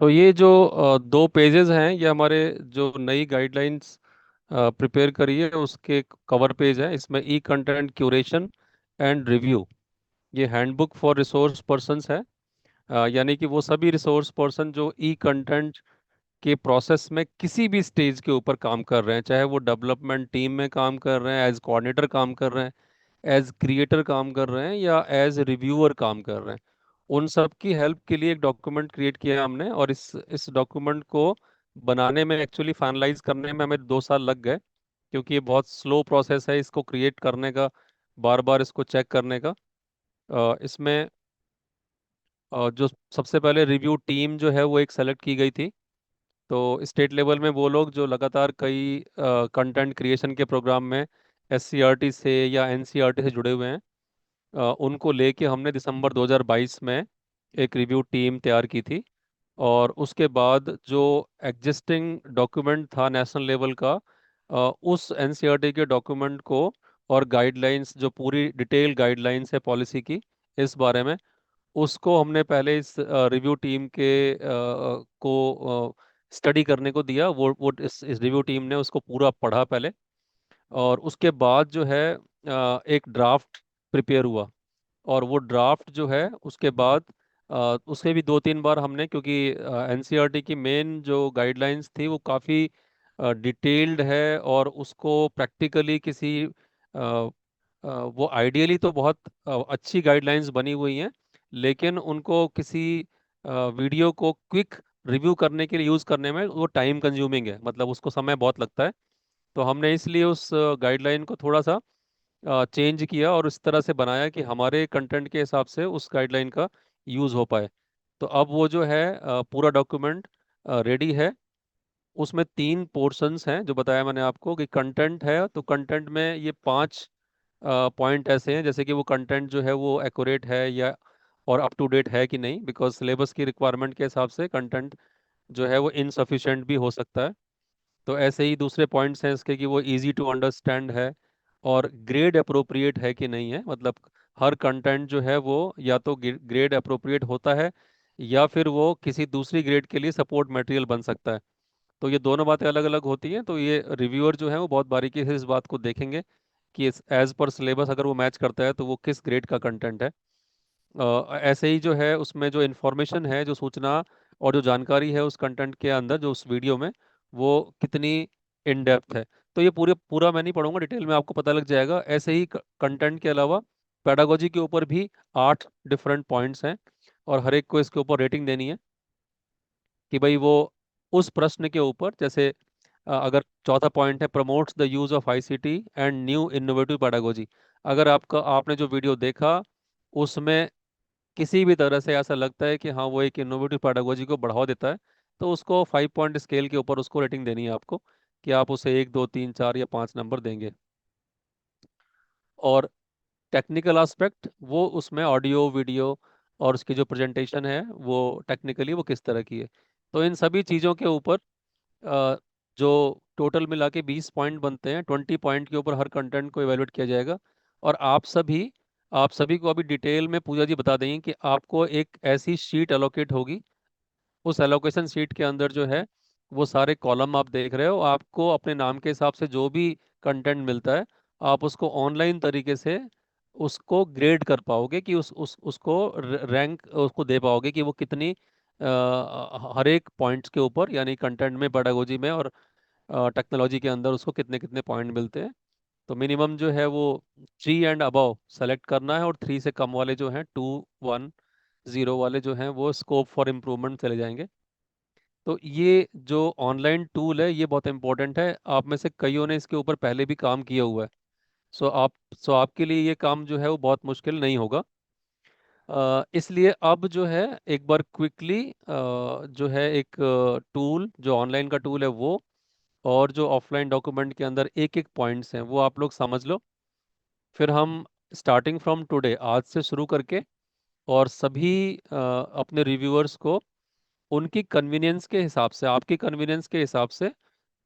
तो ये जो दो पेजेस हैं, ये हमारे जो नई गाइडलाइंस प्रिपेयर करी है उसके कवर पेज है। इसमें ई कंटेंट क्यूरेशन एंड रिव्यू, ये हैंडबुक फॉर रिसोर्स पर्सन्स है। यानी कि वो सभी रिसोर्स पर्सन जो ई कंटेंट के प्रोसेस में किसी भी स्टेज के ऊपर काम कर रहे हैं, चाहे वो डेवलपमेंट टीम में काम कर रहे हैं, एज कोऑर्डिनेटर काम कर रहे हैं, एज क्रिएटर काम कर रहे हैं, या एज रिव्यूअर काम कर रहे हैं, उन सब की हेल्प के लिए एक डॉक्यूमेंट क्रिएट किया है हमने। और इस डॉक्यूमेंट को बनाने में, एक्चुअली फाइनलाइज करने में हमें 2 साल लग गए, क्योंकि ये बहुत स्लो प्रोसेस है इसको क्रिएट करने का, बार बार इसको चेक करने का। इसमें जो सबसे पहले रिव्यू टीम जो है वो एक सेलेक्ट की गई थी। तो स्टेट लेवल में वो लोग जो लगातार कई कंटेंट क्रिएशन के प्रोग्राम में एससीईआरटी से या एनसीईआरटी से जुड़े हुए हैं, उनको लेके हमने दिसंबर 2022 में एक रिव्यू टीम तैयार की थी। और उसके बाद जो एग्जिस्टिंग डॉक्यूमेंट था नेशनल लेवल का, उस एनसीईआरटी के डॉक्यूमेंट को और गाइडलाइंस, जो पूरी डिटेल गाइडलाइंस है पॉलिसी की इस बारे में, उसको हमने पहले इस रिव्यू टीम को स्टडी करने को दिया। वो इस रिव्यू टीम ने उसको पूरा पढ़ा पहले, और उसके बाद जो है एक ड्राफ्ट प्रिपेयर हुआ। और वो ड्राफ्ट जो है उसके बाद उसे भी 2-3 बार हमने, क्योंकि एनसीईआरटी की मेन जो गाइडलाइंस थी वो काफ़ी डिटेल्ड है, और उसको प्रैक्टिकली किसी वो आइडियली तो बहुत अच्छी गाइडलाइंस बनी हुई हैं, लेकिन उनको किसी वीडियो को क्विक रिव्यू करने के लिए यूज़ करने में वो टाइम कंज्यूमिंग है, मतलब उसको समय बहुत लगता है। तो हमने इसलिए उस गाइडलाइन को थोड़ा सा चेंज किया और इस तरह से बनाया कि हमारे कंटेंट के हिसाब से उस गाइडलाइन का यूज़ हो पाए। तो अब वो जो है पूरा डॉक्यूमेंट रेडी है। उसमें 3 पोर्शंस हैं, जो बताया मैंने आपको कि कंटेंट है, तो कंटेंट में ये 5 पॉइंट ऐसे हैं, जैसे कि वो कंटेंट जो है वो एक्यूरेट है या और अप टू डेट है कि नहीं, बिकॉज सिलेबस की रिक्वायरमेंट के हिसाब से कंटेंट जो है वो इनसफिशिएंट भी हो सकता है। तो ऐसे ही दूसरे पॉइंट्स हैं इसके कि वो इजी टू अंडरस्टैंड है और ग्रेड अप्रोप्रिएट है कि नहीं है, मतलब हर कंटेंट जो है वो या तो ग्रेड अप्रोप्रिएट होता है, या फिर वो किसी दूसरी ग्रेड के लिए सपोर्ट मटेरियल बन सकता है। तो ये दोनों बातें अलग अलग होती हैं। तो ये रिव्यूअर जो है वो बहुत बारीकी से इस बात को देखेंगे कि एज पर सिलेबस अगर वो मैच करता है तो वो किस ग्रेड का कंटेंट है। ऐसे ही जो है उसमें जो इन्फॉर्मेशन है, जो सूचना और जो जानकारी है उस कंटेंट के अंदर, जो उस वीडियो में, वो कितनी इन डेप्थ है। तो ये पूरे पूरा मैं नहीं पढ़ूंगा, डिटेल में आपको पता लग जाएगा। ऐसे ही कंटेंट के अलावा पेडागोजी के ऊपर भी 8 डिफरेंट पॉइंट्स हैं, और हर एक को इसके ऊपर रेटिंग देनी है कि भाई वो उस प्रश्न के ऊपर, जैसे अगर चौथा पॉइंट है promotes the use of ICT and new innovative pedagogy, अगर आपने जो वीडियो देखा उसमें किसी भी तरह से ऐसा लगता है कि हाँ वो एक इनोवेटिव पेडागोजी को बढ़ावा देता है, तो उसको 5 पॉइंट स्केल के ऊपर उसको रेटिंग देनी है आपको, कि आप उसे 1, 2, 3, 4 या 5 नंबर देंगे। और टेक्निकल एस्पेक्ट, वो उसमें ऑडियो वीडियो और उसकी जो प्रेजेंटेशन है वो टेक्निकली वो किस तरह की है। तो इन सभी चीज़ों के ऊपर जो टोटल मिला के 20 पॉइंट बनते हैं, 20 पॉइंट के ऊपर हर कंटेंट को एवेलुएट किया जाएगा। और आप सभी को अभी डिटेल में पूजा जी बता देंगे कि आपको एक ऐसी शीट एलोकेट होगी। उस एलोकेशन शीट के अंदर जो है वो सारे कॉलम आप देख रहे हो, आपको अपने नाम के हिसाब से जो भी कंटेंट मिलता है, आप उसको ऑनलाइन तरीके से उसको ग्रेड कर पाओगे, कि उसको रैंक उसको दे पाओगे कि वो कितनी हर एक पॉइंट्स के ऊपर, यानी कंटेंट में, पेडागोजी में और टेक्नोलॉजी के अंदर उसको कितने कितने पॉइंट मिलते हैं। तो मिनिमम जो है वो 3 एंड अबव सेलेक्ट करना है, और 3 से कम वाले जो हैं, 2, 1, 0 वाले जो हैं, वो स्कोप फॉर इम्प्रूवमेंट चले जाएंगे। तो ये जो ऑनलाइन टूल है ये बहुत इंपॉर्टेंट है। आप में से कईयों ने इसके ऊपर पहले भी काम किया हुआ है। सो आप सो आपके लिए ये काम जो है वो बहुत मुश्किल नहीं होगा। इसलिए अब जो है एक बार क्विकली जो है एक टूल, जो ऑनलाइन का टूल है वो, और जो ऑफलाइन डॉक्यूमेंट के अंदर एक एक पॉइंट्स हैं वो आप लोग समझ लो। फिर हम स्टार्टिंग फ्रॉम टुडे, आज से शुरू करके, और सभी अपने रिव्यूअर्स को उनकी कन्वीनियंस के हिसाब से, आपकी कन्वीनियंस के हिसाब से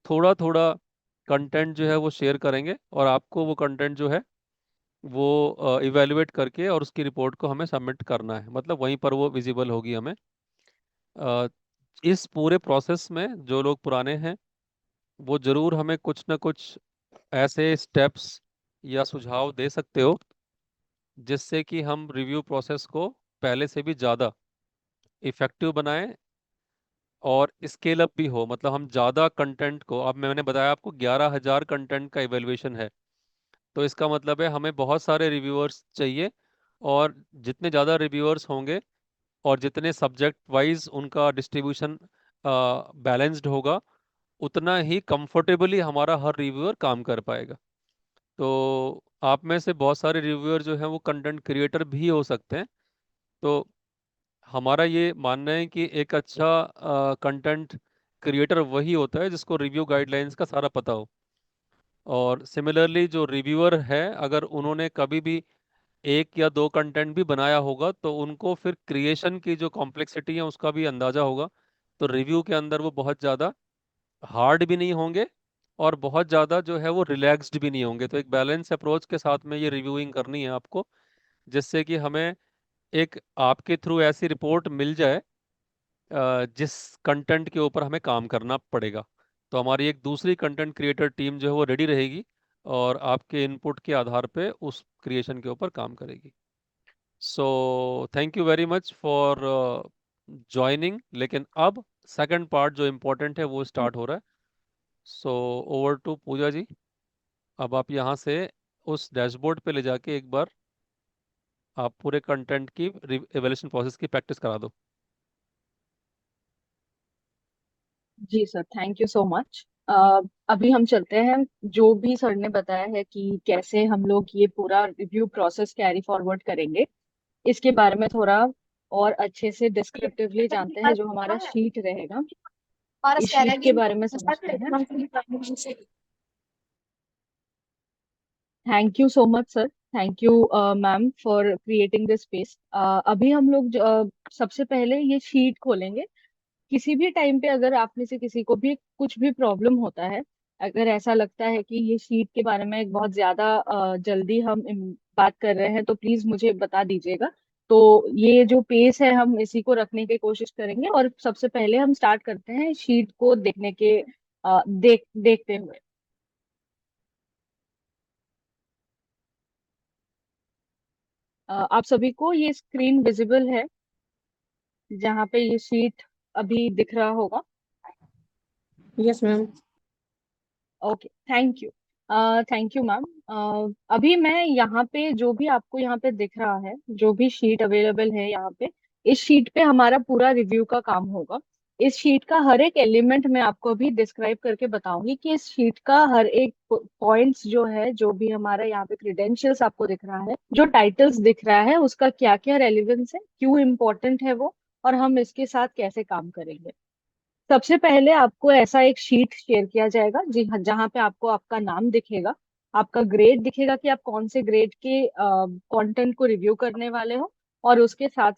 थोड़ा थोड़ा कंटेंट जो है वो शेयर करेंगे, और आपको वो कंटेंट जो है वो इवेलुएट करके और उसकी रिपोर्ट को हमें सबमिट करना है, मतलब वहीं पर वो विजिबल होगी हमें। इस पूरे प्रोसेस में जो लोग पुराने हैं वो जरूर हमें कुछ ना कुछ ऐसे स्टेप्स या सुझाव दे सकते हो जिससे कि हम रिव्यू प्रोसेस को पहले से भी ज़्यादा इफेक्टिव बनाएं और स्केल अप भी हो। मतलब हम ज़्यादा कंटेंट को, अब मैंने बताया आपको 11,000 कंटेंट का इवेल्युएशन है, तो इसका मतलब है हमें बहुत सारे रिव्यूअर्स चाहिए। और जितने ज़्यादा रिव्यूअर्स होंगे और जितने सब्जेक्ट वाइज उनका डिस्ट्रीब्यूशन बैलेंस्ड होगा, उतना ही कंफर्टेबली हमारा हर रिव्यूअर काम कर पाएगा। तो आप में से बहुत सारे रिव्यूअर जो हैं वो कंटेंट क्रिएटर भी हो सकते हैं। तो हमारा ये मानना है कि एक अच्छा कंटेंट क्रिएटर वही होता है जिसको रिव्यू गाइडलाइंस का सारा पता हो। और सिमिलरली जो रिव्यूअर है, अगर उन्होंने कभी भी एक या दो कंटेंट भी बनाया होगा तो उनको फिर क्रिएशन की जो कॉम्प्लेक्सिटी है उसका भी अंदाजा होगा। तो रिव्यू के अंदर वो बहुत ज़्यादा हार्ड भी नहीं होंगे और बहुत ज़्यादा जो है वो रिलैक्स्ड भी नहीं होंगे। तो एक बैलेंस अप्रोच के साथ में ये रिव्यूइंग करनी है आपको, जिससे कि हमें एक आपके थ्रू ऐसी रिपोर्ट मिल जाए जिस कंटेंट के ऊपर हमें काम करना पड़ेगा। तो हमारी एक दूसरी कंटेंट क्रिएटर टीम जो है वो रेडी रहेगी और आपके इनपुट के आधार पे उस क्रिएशन के ऊपर काम करेगी। So thank you very much for joining. लेकिन अब सेकंड पार्ट जो इम्पोर्टेंट है वो स्टार्ट हो रहा है। सो ओवर टू पूजा जी। अब आप यहाँ से उस डैशबोर्ड पे ले जाके एक बार आप पूरे कंटेंट की एवोल्यूशन प्रोसेस की प्रैक्टिस करा दो। जी sir, thank you so much. अभी हम चलते हैं। जो भी सर ने बताया है कि कैसे हम लोग ये पूरा रिव्यू प्रोसेस कैरी फॉरवर्ड करेंगे, इसके बारे में थोड़ा और अच्छे से डिस्क्रिप्टिवली जानते हैं। जो हमारा शीट रहेगा, इस शीट के बारे में समझते हैं। Thank you so much sir. Thank you ma'am for creating this space. अभी हम लोग सबसे पहले ये शीट खोलेंगे। किसी भी टाइम पे अगर आप में से किसी को भी कुछ भी प्रॉब्लम होता है, अगर ऐसा लगता है कि ये शीट के बारे में बहुत ज्यादा जल्दी हम बात कर रहे हैं, तो प्लीज मुझे बता दीजिएगा। तो ये जो पेस है हम इसी को रखने की कोशिश करेंगे। और सबसे पहले हम स्टार्ट करते हैं शीट को देखने के देखते हुए। आप सभी को ये स्क्रीन विजिबल है जहाँ पे ये शीट अभी दिख रहा होगा? Yes ma'am. Okay, thank you. Thank you ma'am. अभी मैं यहाँ पे जो भी आपको यहाँ पे दिख रहा है, जो भी शीट अवेलेबल है यहाँ पे, इस शीट पे हमारा पूरा रिव्यू का काम होगा। इस शीट का हर एक एलिमेंट मैं आपको अभी डिस्क्राइब करके बताऊंगी कि इस शीट का हर एक पॉइंट्स जो है, जो भी हमारा यहाँ पे क्रीडेंशियल्स आपको दिख रहा है, जो टाइटल्स दिख रहा है, उसका क्या क्या रेलिवेंस है, क्यों इम्पोर्टेंट है वो, और हम इसके साथ कैसे काम करेंगे। सबसे पहले आपको ऐसा एक शीट शेयर किया जाएगा जी हाँ, जहाँ पे आपको आपका नाम दिखेगा, आपका ग्रेड दिखेगा कि आप कौन से ग्रेड के कंटेंट को रिव्यू करने वाले हो, और उसके साथ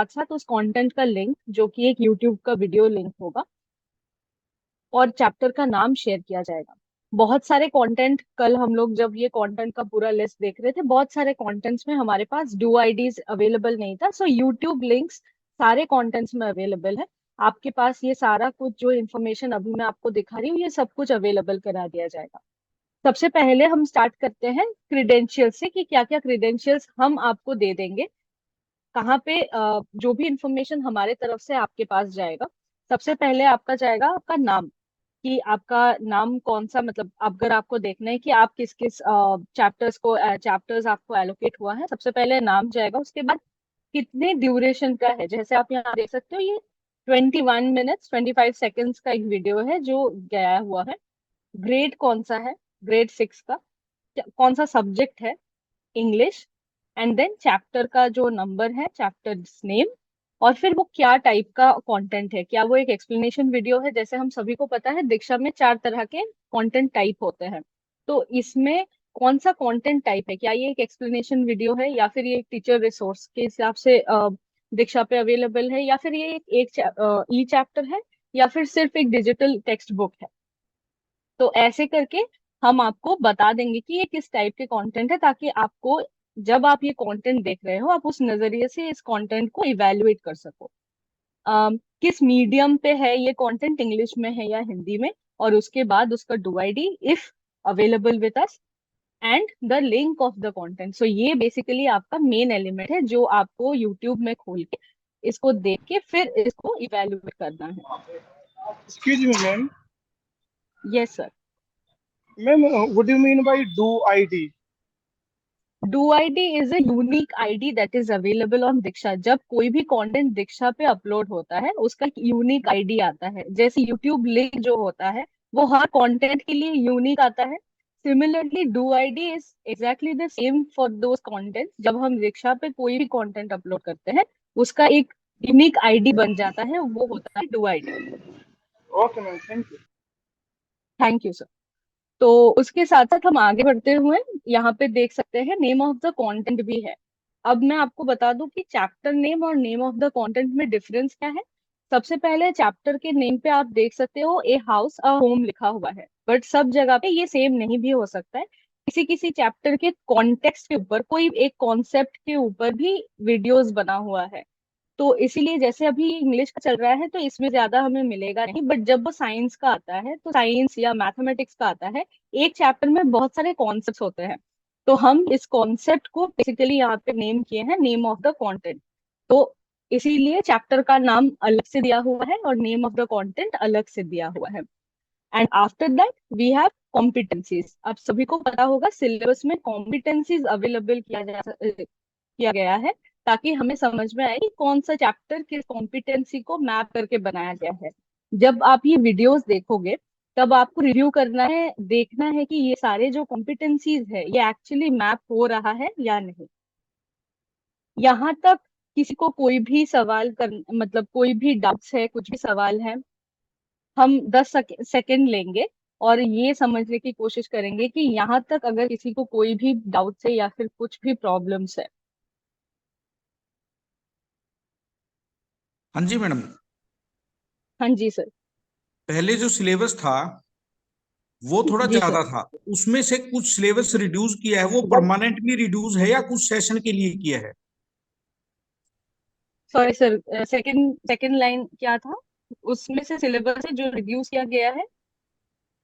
साथ उस कंटेंट का लिंक, जो कि एक यूट्यूब का वीडियो लिंक होगा, और चैप्टर का नाम शेयर किया जाएगा। बहुत सारे कंटेंट, कल हम लोग जब ये कंटेंट का पूरा लिस्ट देख रहे थे, बहुत सारे कंटेंट्स में हमारे पास डू आईडीज अवेलेबल नहीं था। सो यूट्यूब लिंक्स सारे कंटेंट्स में अवेलेबल है। आपके पास ये सारा कुछ जो इन्फॉर्मेशन अभी मैं आपको दिखा रही हूँ, ये सब कुछ अवेलेबल करा दिया जाएगा। सबसे पहले हम स्टार्ट करते हैं क्रीडेंशियल्स से, कि क्या क्या क्रीडेंशियल्स हम आपको दे देंगे, कहाँ पे जो भी इंफॉर्मेशन हमारे तरफ से आपके पास जाएगा। सबसे पहले आपका जाएगा आपका नाम, कि आपका नाम कौन सा, मतलब अगर आपको देखना है कि आप किस किस चैप्टर्स आपको एलोकेट हुआ है, सबसे पहले नाम जाएगा। उसके बाद कितने ड्यूरेशन का है, जैसे आप यहाँ देख सकते हो, ये 21 मिनट्स 25 सेकेंड्स का एक वीडियो है जो गया हुआ है। ग्रेड कौन सा है, ग्रेड 6 का। कौन सा सब्जेक्ट है, इंग्लिश। एंड देन चैप्टर का जो नंबर है, चैप्टर नेम। और फिर वो क्या टाइप का कंटेंट है, क्या वो एक एक्सप्लेनेशन वीडियो है। जैसे हम सभी को पता है, दीक्षा में 4 तरह के कंटेंट टाइप होते हैं। तो इसमें कौन सा कंटेंट टाइप है, क्या ये एक एक्सप्लेनेशन वीडियो है, या फिर ये एक टीचर रिसोर्स के हिसाब से दीक्षा पे अवेलेबल है, या फिर ये एक ई चैप्टर है, या फिर सिर्फ एक डिजिटल टेक्स्ट बुक है। तो ऐसे करके हम आपको बता देंगे कि ये किस टाइप के कंटेंट है, ताकि आपको, जब आप ये कंटेंट देख रहे हो, आप उस नजरिए से इस कंटेंट को इवेलुएट कर सको। किस मीडियम पे है ये कंटेंट, इंग्लिश में है या हिंदी में, और उसके बाद उसका do I D if available with us, and the link of the content. So ये बेसिकली आपका मेन एलिमेंट है जो आपको यूट्यूब में खोल के इसको देख के फिर इसको इवेल्युएट करना है। Excuse me, ma'am. Yes sir. Ma'am, what do you mean by do ID? Do I D is a unique ID that is available on Diksha. जब कोई भी कंटेंट दीक्षा पे अपलोड होता है उसका यूनिक आईडी आता है। जैसे यूट्यूब लिंक जो होता है वो हर कंटेंट के लिए यूनिक आता है, similarly do I D is exactly the same for those content. जब हम दीक्षा पे कोई भी कंटेंट अपलोड करते हैं उसका एक यूनिक आईडी बन जाता है, वो होता है do I D. Okay, ma'am. Thank you. Thank you sir. तो उसके साथ साथ हम आगे बढ़ते हुए यहाँ पे देख सकते हैं नेम ऑफ द कंटेंट भी है। अब मैं आपको बता दूं कि चैप्टर नेम और नेम ऑफ द कंटेंट में डिफरेंस क्या है। सबसे पहले चैप्टर के नेम पे आप देख सकते हो ए हाउस अ होम लिखा हुआ है, बट सब जगह पे ये सेम नहीं भी हो सकता है। किसी किसी चैप्टर के कॉन्टेक्स्ट के ऊपर, कोई एक कॉन्सेप्ट के ऊपर भी वीडियोस बना हुआ है। तो इसीलिए जैसे अभी इंग्लिश का चल रहा है तो इसमें ज्यादा हमें मिलेगा नहीं, बट जब वो साइंस का आता है तो साइंस या मैथमेटिक्स का आता है, एक चैप्टर में बहुत सारे कॉन्सेप्ट्स होते हैं। तो हम इस कॉन्सेप्ट को बेसिकली यहाँ पे नेम किए हैं नेम ऑफ द कंटेंट। तो इसीलिए चैप्टर का नाम अलग से दिया हुआ है और नेम ऑफ द कंटेंट अलग से दिया हुआ है। And after that we have competencies. अब सभी को पता होगा सिलेबस में कॉम्पिटेंसीज अवेलेबल किया गया है ताकि हमें समझ में आए कि कौन सा चैप्टर किस कॉम्पिटेंसी को मैप करके बनाया गया है। जब आप ये वीडियोस देखोगे तब आपको रिव्यू करना है, देखना है कि ये सारे जो कॉम्पिटेंसीज है ये एक्चुअली मैप हो रहा है या नहीं। यहाँ तक किसी को कोई भी सवाल कर, मतलब कोई भी डाउट्स है, कुछ भी सवाल है, हम 10 सेकेंड लेंगे और ये समझने की कोशिश करेंगे कि यहाँ तक अगर किसी को कोई भी डाउट्स है या फिर कुछ भी प्रॉब्लम्स है। हाँ जी मैडम। हाँ जी सर। पहले जो सिलेबस था वो थोड़ा जी सर। ज्यादा था, उसमें से कुछ सिलेबस रिड्यूस किया है, वो परमानेंटली रिड्यूस है या कुछ सेशन के लिए किया है? Sorry sir, second second line क्या था? उसमें से सिलेबस है जो रिड्यूस किया गया है।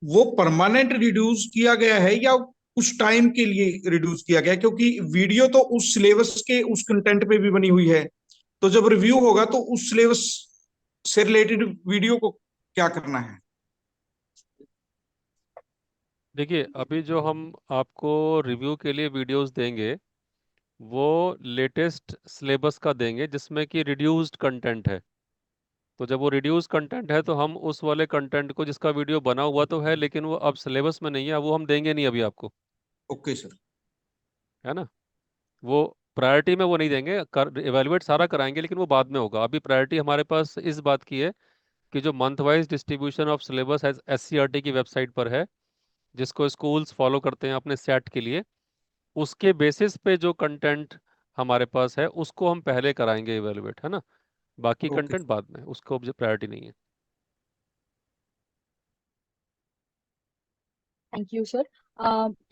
वो परमानेंट रिड्यूस किया गया है या कुछ टाइम के लिए रिड्यूस किया गया है? क्योंकि वीडियो तो उस सिलेबस के उस कंटेंट पे भी बनी हुई है, तो जब रिव्यू होगा तो उस सिलेबस से रिलेटेड वीडियो को क्या करना है? देखिए, अभी जो हम आपको रिव्यू के लिए वीडियोस देंगे वो लेटेस्ट सिलेबस का देंगे जिसमें कि रिड्यूस्ड कंटेंट है। तो जब वो रिड्यूस कंटेंट है तो हम उस वाले कंटेंट को, जिसका वीडियो बना हुआ तो है लेकिन वो अब सिलेबस में नहीं है, वो हम देंगे नहीं अभी आपको। Okay sir. है ना? वो प्रायोरिटी में वो नहीं देंगे, कर एवेलुएट सारा कराएंगे लेकिन वो बाद में होगा। अभी प्रायोरिटी हमारे पास इस बात की है कि जो month wise distribution of syllabus SCERT की वेबसाइट पर है, जिसको स्कूल्स फॉलो करते हैं अपने सेट के लिए, उसके बेसिस पे जो कंटेंट हमारे पास है उसको हम पहले कराएंगे इवेलुएट, है ना? बाकी ओके। कंटेंट बाद में, उसको अब प्रायोरिटी नहीं है। Thank you sir.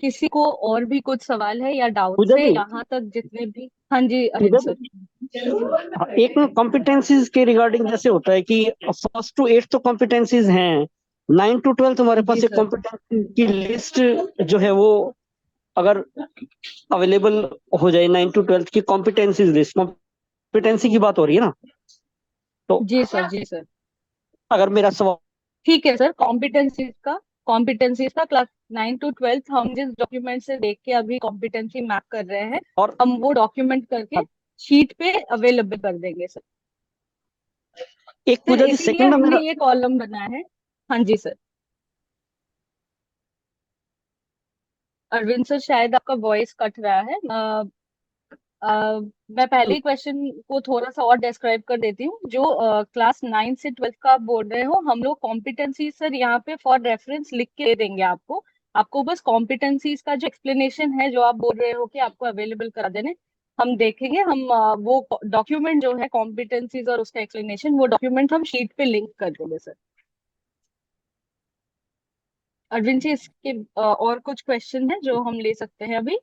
किसी को और भी कुछ सवाल है या डाउट्स पूजा है जी, यहाँ तक जितने भी? हाँ जी पूजा अरविंद सर। जी, एक कॉम्पिटेंसीज के रिगार्डिंग जैसे होता है कि फर्स्ट टू एट तो कॉम्पिटेंसीज हैं, 9 to 12 हमारे जी पास एक सर। कॉम्पिटेंसी की लिस्ट जो है वो अगर अवेलेबल हो जाए, 9 to 12 की कॉम्पिटेंसीज लिस्ट, कॉम्पिटेंसी की बात हो रही है ना? तो जी सर। जी सर। अगर मेरा सवाल ठीक है सर। कॉम्पिटेंसीज का क्लास 9 to 12 हम जिस डॉक्यूमेंट से देख के अभी कॉम्पिटेंसी मैप कर रहे हैं और हम वो डॉक्यूमेंट करके शीट पे अवेलेबल कर देंगे सर। एक सर पूजा जी इसीलिए सेकंड हमने मेरा ये कॉलम बनाया है। हाँ जी सर। अरविंद सर शायद आपका वॉइस कट रहा है। मैं पहले क्वेश्चन को थोड़ा सा और डिस्क्राइब कर देती हूँ। जो क्लास 9 से 12 का आप बोल रहे हो, हम लोग कॉम्पिटेंसी सर यहाँ पे फॉर रेफरेंस लिख के दे देंगे आपको। आपको बस कॉम्पिटेंसीज का जो एक्सप्लेनेशन है जो आप बोल रहे हो कि आपको अवेलेबल करा देने, हम देखेंगे। हम वो डॉक्यूमेंट जो है कॉम्पिटेंसीज और उसका एक्सप्लेनेशन, वो डॉक्यूमेंट हम शीट पे लिंक कर देंगे सर। अरविंद जी इसके और कुछ क्वेश्चन है जो हम ले सकते हैं अभी?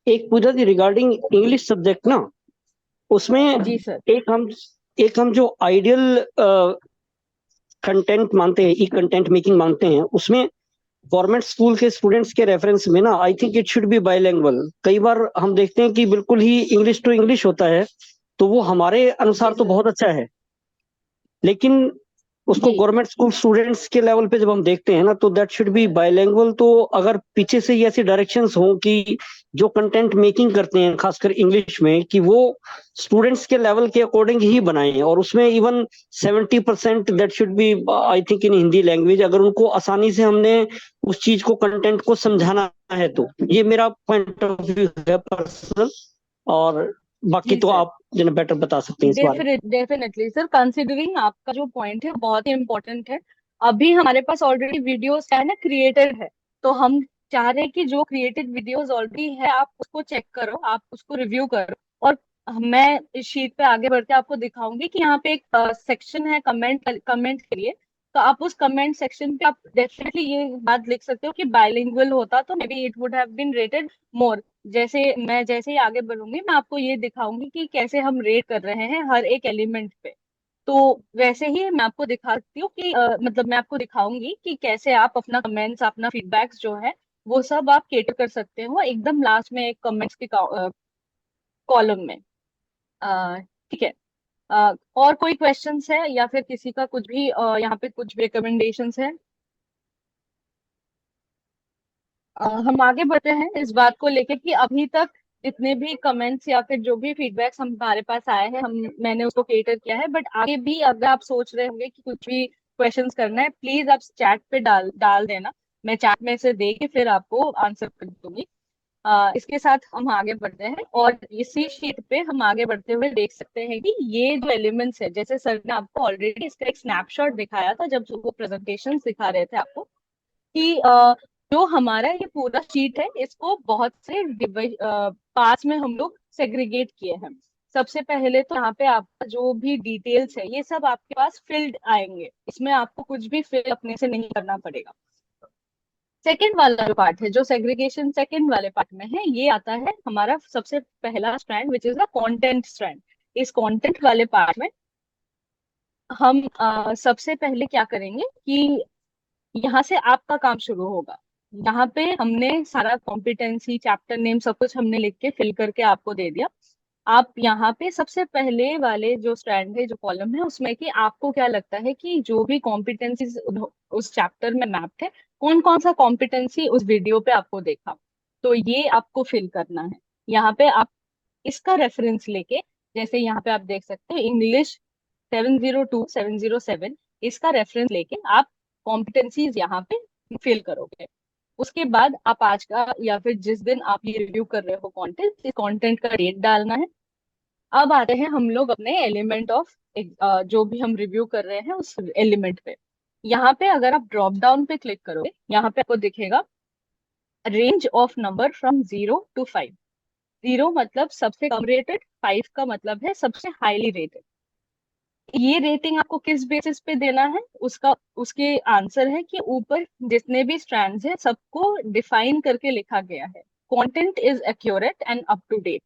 एक पूजा जी रिगार्डिंग इंग्लिश सब्जेक्ट ना, उसमें जी सर। एक हम एक हम जो आइडियल कंटेंट मानते हैं, ई कंटेंट मेकिंग मानते हैं, उसमें गवर्नमेंट स्कूल के स्टूडेंट्स के रेफरेंस में ना I think it should be bilingual. कई बार हम देखते हैं कि बिल्कुल ही इंग्लिश टू इंग्लिश होता है, तो वो हमारे अनुसार जी तो सर। बहुत अच्छा है, लेकिन उसको जी गवर्नमेंट स्कूल स्टूडेंट्स के लेवल पे जब हम देखते हैं ना, तो दैट शुड बी बाइलिंगुअल। तो अगर पीछे से ही ऐसी डायरेक्शंस हों कि जो कंटेंट मेकिंग करते हैं खासकर इंग्लिश में, कि वो स्टूडेंट्स के लेवल के अकॉर्डिंग ही बनाएं, और उसमें even 70% that should be I think in Hindi language, अगर उनको आसानी से हमने उस चीज को कंटेंट को समझाना है तो। ये मेरा पॉइंट ऑफ व्यू है पर्सनल, और बाकी जी तो सर। आप बेटर बता सकते हैं इस बारे में। डेफिनेटली सर, कंसिडरिंग आपका जो पॉइंट है बहुत ही इम्पोर्टेंट है। अभी हमारे पास ऑलरेडी वीडियोस क्या है ना, क्रिएटेड है। तो हम चाह रहे हैं कि जो क्रिएटेड वीडियोस ऑलरेडी है आप उसको चेक करो, आप उसको रिव्यू करो। और मैं इस शीट पे आगे बढ़ के आपको दिखाऊंगी कि यहाँ पे एक सेक्शन है कमेंट के लिए। तो आप उस कमेंट सेक्शन पे आप डेफिनेटली ये बात लिख सकते हो कि बाइलिंगुअल होता तो may be it would have been rated more. जैसे ही आगे बढ़ूंगी मैं आपको ये दिखाऊंगी कि कैसे हम रेट कर रहे हैं हर एक एलिमेंट पे। तो वैसे ही मैं आपको दिखा सकती हूँ कि मतलब मैं आपको दिखाऊंगी कि कैसे आप अपना कमेंट्स, अपना फीडबैक्स जो है वो सब आप केटर कर सकते हो एकदम लास्ट में एक कमेंट्स के कॉलम में। ठीक है। और कोई क्वेश्चंस है या फिर किसी का कुछ भी यहाँ पे कुछ रिकमेंडेशंस है? हम आगे बढ़ते हैं इस बात को लेके कि अभी तक जितने भी कमेंट्स या फिर जो भी फीडबैक्स हमारे पास आए हैं हम मैंने उसको केटर किया है। बट आगे भी अगर आप सोच रहे होंगे कि कुछ भी क्वेश्चंस करना है, प्लीज आप चैट पे डाल डाल देना। मैं चैट में से दे के फिर आपको आंसर कर दूंगी। इसके साथ हम आगे बढ़ते हैं और इसी शीट पे हम आगे बढ़ते हुए देख सकते हैं कि ये जो एलिमेंट्स है, जैसे सर ने आपको ऑलरेडी इसका एक स्नैपशॉट दिखाया था जब वो प्रेजेंटेशन दिखा रहे थे आपको, कि जो हमारा ये पूरा शीट है इसको बहुत से पार्ट्स में हम लोग सेग्रीगेट किए हैं। सबसे पहले तो यहाँ पे आपका जो भी डिटेल्स है ये सब आपके पास फिल्ड आएंगे, इसमें आपको कुछ भी फिल अपने से नहीं करना पड़ेगा। सेकंड वाला जो पार्ट है, जो सेग्रीगेशन सेकंड वाले पार्ट में है, ये आता है हमारा सबसे पहला strand which is the content strand. इस कंटेंट वाले पार्ट में हम सबसे पहले क्या करेंगे कि यहाँ से आपका काम शुरू होगा। यहाँ पे हमने सारा कॉम्पिटेंसी, चैप्टर नेम, सब कुछ हमने लिख के फिल करके आपको दे दिया। आप यहाँ पे सबसे पहले वाले जो स्ट्रैंड है, जो कॉलम है, उसमें कि आपको क्या लगता है कि जो भी कॉम्पिटेंसीज उस चैप्टर में मैप्ड है, कौन कौन सा कॉम्पिटेंसी उस वीडियो पे आपको देखा, तो ये आपको फिल करना है। यहाँ पे आप इसका रेफरेंस लेके, जैसे यहाँ पे आप देख सकते हो इंग्लिश 702 707, इसका रेफरेंस लेके आप कॉम्पिटेंसीज यहाँ पे फिल करोगे। उसके बाद आप आज का या फिर जिस दिन आप ये रिव्यू कर रहे हो कंटेंट, इस कंटेंट का डेट डालना है। अब आते हैं हम लोग अपने एलिमेंट ऑफ जो भी हम रिव्यू कर रहे हैं उस एलिमेंट पे। यहाँ पे अगर आप ड्रॉप डाउन पे क्लिक करोगे, यहाँ पे आपको दिखेगा range of number from 0 to 5। 0 मतलब सबसे कम रेटेड, 5 का मतलब है सबसे हाईली रेटेड। ये रेटिंग आपको किस बेसिस पे देना है, उसका उसके आंसर है कि ऊपर जितने भी स्ट्रैंड्स हैं सबको डिफाइन करके लिखा गया है। Content is accurate and up to date.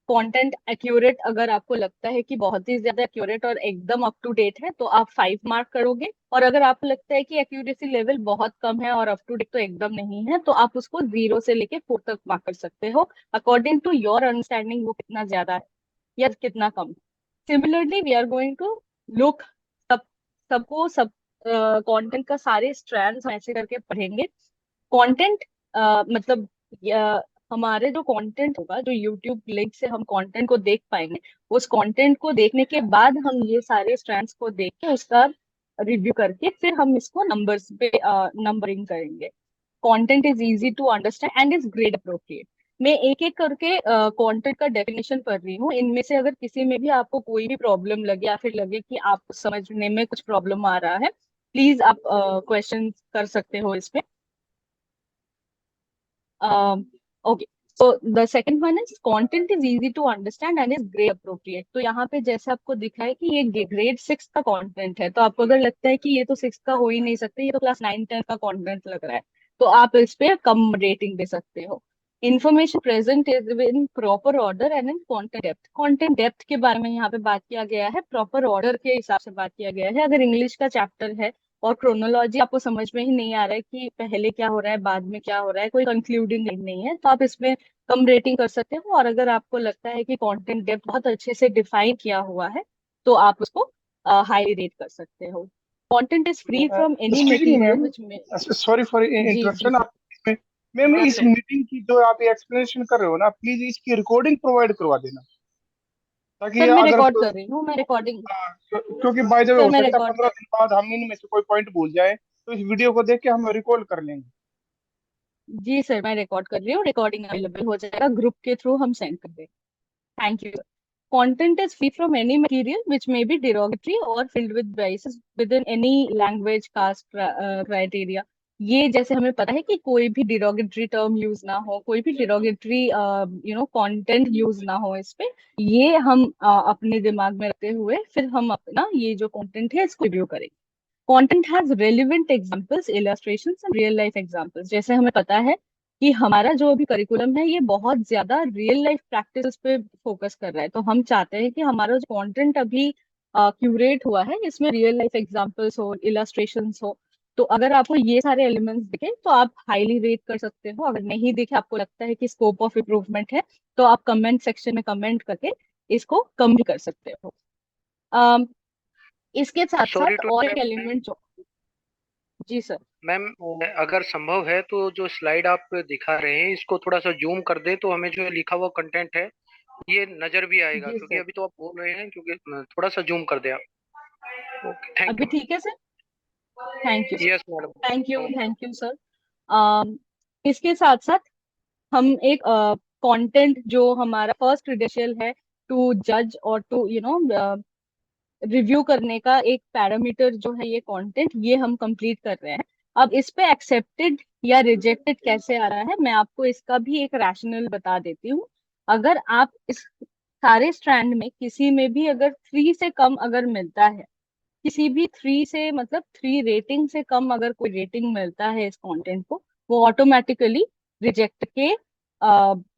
Content accurate अगर आपको लगता है कि बहुत ही ज्यादा एक्यूरेट और एकदम अप टू डेट है तो आप 5 मार्क करोगे। और अगर आपको लगता है कि एक्यूरेसी लेवल बहुत कम है और अप टू डेट तो एकदम नहीं है, तो आप उसको 0 से लेके 4 तक मार्क कर सकते हो, अकॉर्डिंग टू योर अंडरस्टैंडिंग वो कितना ज्यादा है या कितना कम। Similarly we are going to look सब सबको सब कंटेंट का सारे स्ट्रैंड्स ऐसे करके पढ़ेंगे। कंटेंट मतलब हमारे जो कंटेंट होगा, जो यूट्यूब लिंक से हम कंटेंट को देख पाएंगे, उस कंटेंट को देखने के बाद हम ये सारे स्ट्रैंड्स को देख के उसका रिव्यू करके फिर हम इसको नंबर्स पे नंबरिंग करेंगे। Content is easy to understand and is grade appropriate. मैं एक एक करके कंटेंट का डेफिनेशन पढ़ रही हूँ। इनमें से अगर किसी में भी आपको कोई भी प्रॉब्लम लगे या फिर लगे कि आपको समझने में कुछ प्रॉब्लम आ रहा है, प्लीज आप क्वेश्चन कर सकते हो इसमें। Okay, so the second one is content is easy to understand and is grade appropriate। तो यहाँ पे जैसे आपको दिख रहा है कि ये ग्रेड 6 का कंटेंट है, तो आपको अगर लगता है कि ये तो 6 का हो ही नहीं सकता, ये तो क्लास 9 10 का कंटेंट लग रहा है, तो आप इस पे कम रेटिंग दे सकते हो। Information present is in proper order and in content depth. Content depth के बारे में यहाँ पे बात किया गया है, प्रॉपर ऑर्डर के हिसाब से बात किया गया है। अगर इंग्लिश का चैप्टर है और क्रोनोलॉजी आपको समझ में ही नहीं आ रहा है कि पहले क्या हो रहा है बाद में क्या हो रहा है, कोई कंक्लूडिंग नहीं है, तो आप इसमें कम रेटिंग कर सकते हो। और अगर आपको लगता है कि कंटेंट डेप्थ बहुत अच्छे से डिफाइन किया हुआ है तो आप उसको हाई रेट कर सकते हो। Content is free from any excuse me material ma'am, which में। सॉरी फॉर जी जी इंटरप्शन। सर। आप मैम हाँ इस सर। मीटिंग की जो आप एक्सप्लेनेशन कर रहे हो ना, प्लीज इसकी रिकॉर्डिंग प्रोवाइड करवा देना, ताकि सर मैं अगर रिकॉर्ड कर रही हूँ, मैं रिकॉर्डिंग। क्योंकि बाय द वे सर हो मैं सकता है रिकॉर्ड 15 दिन बाद हम इनमें से कोई पॉइंट भूल जाए, तो इस वीडियो को देख के हम रिकॉल कर लेंगे। जी सर मैं रिकॉर्ड कर रही हूँ, रिकॉर्डिंग अवेलेबल हो जाएगा, ग्रुप के थ्रू हम सेंड कर देंगे। Thank you. Content is free from any material which may be derogatory or filled with biases within any language, caste, criteria। ये जैसे हमें पता है कि कोई भी derogatory term यूज ना हो, कोई भी derogatory content यूज ना हो इस पे। ये हम अपने दिमाग में रखते हुए फिर हम अपना ये जो content है इसको रिव्यू करेंगे। Content has relevant examples, illustrations and real life examples. जैसे हमें पता है कि हमारा जो अभी करिकुलम है ये बहुत ज्यादा रियल लाइफ प्रैक्टिस पे फोकस कर रहा है, तो हम चाहते हैं कि हमारा जो कंटेंट अभी क्यूरेट हुआ है इसमें रियल लाइफ एग्जांपल्स हो, इलस्ट्रेशंस हो। तो अगर आपको ये सारे एलिमेंट्स दिखे तो आप हाईली रेट कर सकते हो। अगर नहीं दिखे, आपको लगता है कि स्कोप ऑफ इम्प्रूवमेंट है, तो आप कमेंट सेक्शन में कमेंट करके इसको कम भी कर सकते हो। अम, इसके साथ सॉरी साथ टू और एक इंटरप्ट मैम। एलिमेंट जो। जी सर। मैम, अगर संभव है तो जो स्लाइड आप दिखा रहे हैं इसको थोड़ा सा जूम कर दें तो हमें जो लिखा हुआ कंटेंट है ये नजर भी आएगा, जी क्योंकि सर। अभी तो आप बोल रहे हैं, क्योंकि थोड़ा सा जूम कर दें आप। ओके, थैंक अभी यू मैम। ठीक है sir. Thank you sir. Yes madam. Thank you sir. इसके साथ साथ हम एक कंटेंट जो हमारा फर्स्ट क्रेडेंशियल है टू जज और टू रिव्यू करने का एक पैरामीटर जो है ये कंटेंट, ये हम कंप्लीट कर रहे हैं। अब इस पे एक्सेप्टेड या रिजेक्टेड कैसे आ रहा है मैं आपको इसका भी एक रैशनल बता देती हूँ। अगर आप इस सारे स्ट्रैंड में किसी में भी अगर 3 से कम अगर मिलता है, किसी भी 3 से मतलब 3 रेटिंग से कम अगर कोई रेटिंग मिलता है इस कंटेंट को, वो ऑटोमेटिकली रिजेक्ट के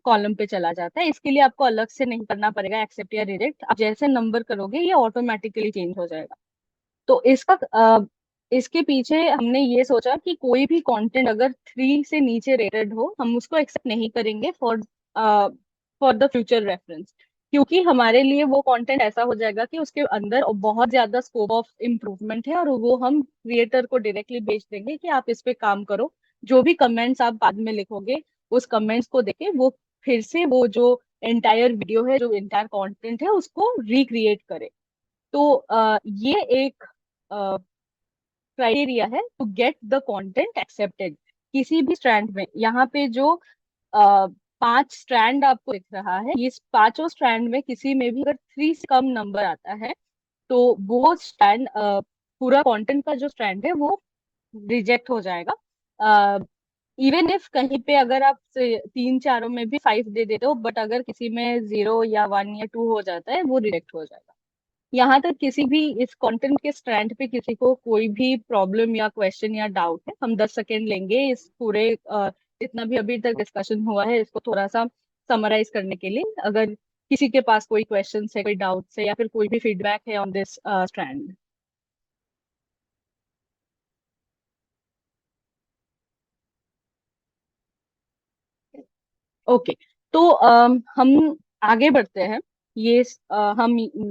कॉलम पे चला जाता है। इसके लिए आपको अलग से नहीं करना पड़ेगा एक्सेप्ट या रिजेक्ट, आप जैसे नंबर करोगे ये ऑटोमेटिकली चेंज हो जाएगा। तो इसके पीछे हमने ये सोचा कि कोई भी कंटेंट अगर 3 से नीचे रेटेड हो हम उसको एक्सेप्ट नहीं करेंगे फॉर द फ्यूचर रेफरेंस। क्योंकि हमारे लिए वो कंटेंट ऐसा हो जाएगा कि उसके अंदर बहुत ज्यादा स्कोप ऑफ इम्प्रूवमेंट है, और वो हम क्रिएटर को डायरेक्टली भेज देंगे कि आप इस पे काम करो। जो भी कमेंट्स आप बाद में लिखोगे उस कमेंट्स को देखे वो फिर से वो जो एंटायर वीडियो है, जो एंटायर कंटेंट है उसको रिक्रिएट करे। तो ये एक क्राइटेरिया है to get the content accepted किसी भी स्ट्रैंड में। यहाँ पे जो 5 स्ट्रैंड आपको दिख रहा है, ये पांचों स्ट्रैंड में किसी में भी अगर 3 से कम नंबर आता है तो वो स्ट्रैंड पूरा कंटेंट का जो स्ट्रैंड है वो रिजेक्ट हो जाएगा। इवन इफ कहीं पे अगर आप 3 4 में भी 5 दे देते हो, बट अगर किसी में 0 या 1 या 2 हो जाता है वो रिजेक्ट हो जाएगा। यहाँ तक किसी भी इस कंटेंट के स्ट्रैंड पे किसी को कोई भी प्रॉब्लम या क्वेश्चन या डाउट है, हम 10 सेकेंड लेंगे इस पूरे जितना भी अभी तक डिस्कशन हुआ है इसको थोड़ा सा समराइज करने के लिए। अगर किसी के पास कोई क्वेश्चन है, कोई डाउट है या फिर कोई भी फीडबैक है ऑन दिस स्ट्रैंड। ओके। तो हम आगे बढ़ते हैं। ये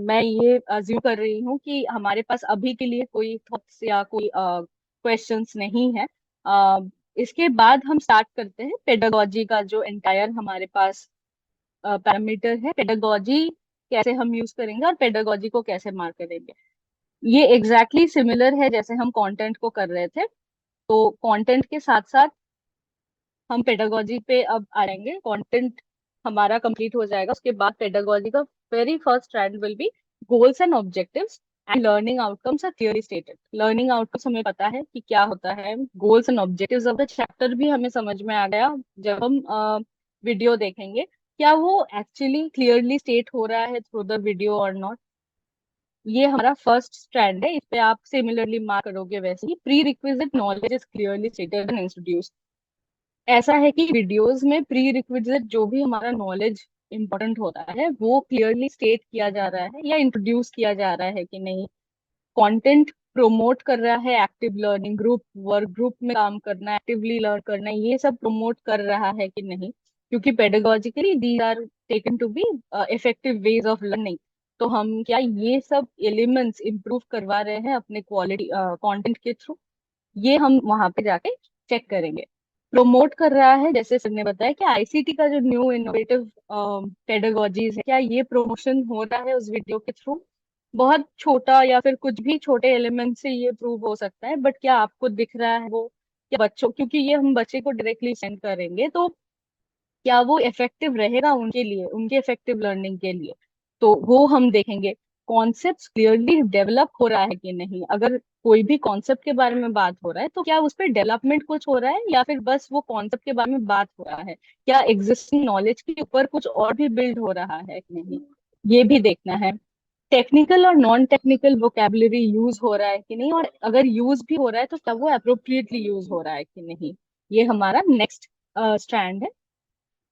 मैं ये अज्यूम कर रही हूँ कि हमारे पास अभी के लिए कोई थॉट्स या कोई क्वेश्चंस नहीं है। इसके बाद हम स्टार्ट करते हैं पेडागोजी का जो एंटायर हमारे पास पैरामीटर है। पेडागोजी कैसे हम यूज करेंगे और पेडागोजी को कैसे मार्क करेंगे, ये एग्जैक्टली सिमिलर है जैसे हम कंटेंट को कर रहे थे। तो कंटेंट के साथ साथ हम पेडागोजी पे अब आएंगे। कंटेंट हमारा कंप्लीट हो जाएगा, उसके बाद पेडागोजी का very first strand will be goals and objectives and learning outcomes are clearly stated. Learning outcomes हमें पता है कि क्या होता है, goals and objectives of the chapter भी हमें समझ में आ गया जब हम वीडियो देखेंगे। क्या वो एक्चुअली क्लियरली स्टेट हो रहा है थ्रू द वीडियो और नॉट, ये हमारा फर्स्ट स्ट्रैंड है। इस पे आप सिमिलरली मार्क करोगे। वैसे ही prerequisite knowledge is clearly stated and introduced. ऐसा है कि वीडियोस में प्री रिक्विजिट जो भी हमारा नॉलेज इंपॉर्टेंट होता है वो क्लियरली स्टेट किया जा रहा है या इंट्रोड्यूस किया जा रहा है कि नहीं। कंटेंट प्रमोट कर रहा है active learning, group work, group में काम करना, एक्टिवली लर्न करना, ये सब प्रमोट कर रहा है कि नहीं। क्योंकि pedagogically these are taken to be effective ways of learning. तो हम क्या ये सब एलिमेंट्स इंप्रूव करवा रहे हैं अपने क्वालिटी कंटेंट के थ्रू, ये हम वहां पे जाके चेक करेंगे। प्रमोट कर रहा है, जैसे सर ने बताया कि आईसीटी का जो न्यू इनोवेटिव पेडागोजीज है, क्या ये प्रमोशन हो रहा है उस वीडियो के थ्रू। बहुत छोटा या फिर कुछ भी छोटे एलिमेंट से ये प्रूव हो सकता है, बट क्या आपको दिख रहा है वो, क्या बच्चों, क्योंकि ये हम बच्चे को डायरेक्टली सेंड करेंगे, तो क्या वो इफेक्टिव रहेगा उनके लिए, उनके इफेक्टिव लर्निंग के लिए। तो वो हम देखेंगे। कॉन्सेप्ट क्लियरली डेवलप हो रहा है कि नहीं। अगर कोई भी कॉन्सेप्ट के बारे में बात हो रहा है तो क्या उस पर डेवलपमेंट कुछ हो रहा है या फिर बस वो कॉन्सेप्ट के बारे में बात हो रहा है, क्या एग्जिस्टिंग नॉलेज के ऊपर कुछ और भी बिल्ड हो रहा है कि नहीं, ये भी देखना है। टेक्निकल और नॉन टेक्निकल वोकेबलरी यूज हो रहा है कि नहीं, और अगर यूज भी हो रहा है तो क्या वो अप्रोप्रिएटली यूज हो रहा है कि नहीं। ये हमारा नेक्स्ट स्टैंड है।